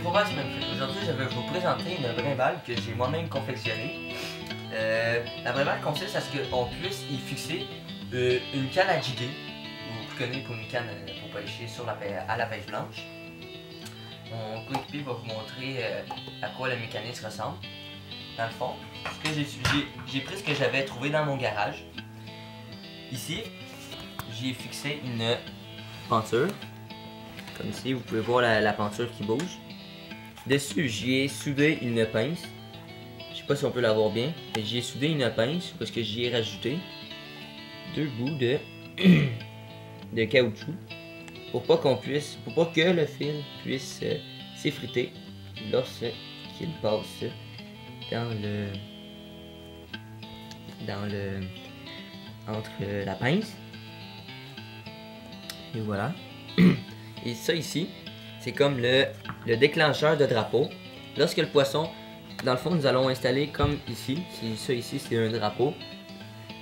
Province Memphis. Aujourd'hui, je vais vous présenter une brimballe que j'ai moi-même confectionnée. La brimballe consiste à ce qu'on puisse y fixer une canne à jiguer, ou plus connu pour une canne pour pêcher à la pêche blanche. Mon coéquipier va vous montrer à quoi le mécanisme ressemble. Dans le fond, j'ai pris ce que j'avais trouvé dans mon garage. Ici, j'ai fixé une penture. Comme ici, vous pouvez voir la penture qui bouge. Dessus, j'y ai soudé une pince. Je sais pas si on peut la voir bien, mais j'y ai soudé une pince parce que j'y ai rajouté deux bouts de, de caoutchouc pour pas que le fil puisse s'effriter lorsqu'il passe entre la pince. Et voilà. Et ça ici, c'est comme le déclencheur de drapeau. Lorsque le poisson, dans le fond, nous allons installer comme ici. Ça ici, c'est un drapeau.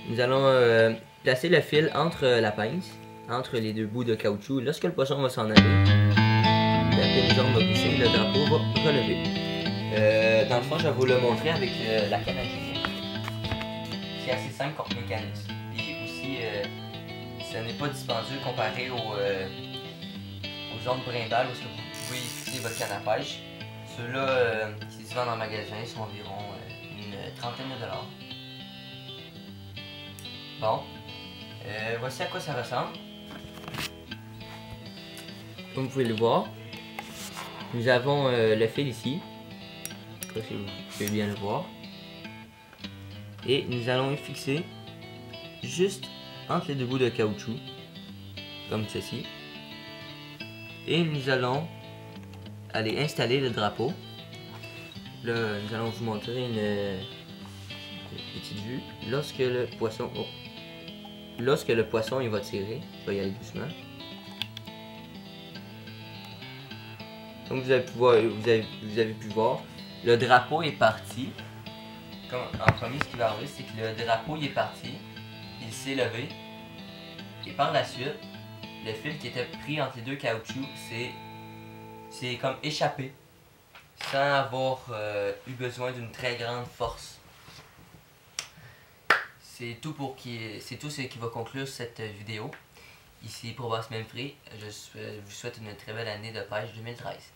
Nous allons placer le fil entre la pince, entre les deux bouts de caoutchouc. Lorsque le poisson va s'en aller, la pile-jambe va glisser, le drapeau va relever. Dans le fond, je vais vous le montrer avec la canne à jiguer. C'est assez simple comme mécanisme. Et aussi, ce n'est pas dispendieux comparé aux autres brimbales où vous pouvez fixer votre canne à pêche. Ceux-là, qui se vendent en magasin, sont environ une trentaine de dollars. Bon, voici à quoi ça ressemble. Comme vous pouvez le voir, nous avons le fil ici. Je ne sais pas si vous pouvez bien le voir. Et nous allons le fixer juste entre les deux bouts de caoutchouc, comme ceci. Et nous allons aller installer le drapeau. Là, nous allons vous montrer une petite vue. Lorsque le poisson il va tirer, je vais y aller doucement. Comme vous avez pu voir, le drapeau est parti. En premier, ce qui va arriver, c'est que le drapeau il est parti, il s'est levé, et par la suite, le fil qui était pris entre les deux caoutchoucs c'est comme échappé, sans avoir eu besoin d'une très grande force. C'est tout ce qui va conclure cette vidéo. Ici Province Memphis, je vous souhaite une très belle année de pêche 2013.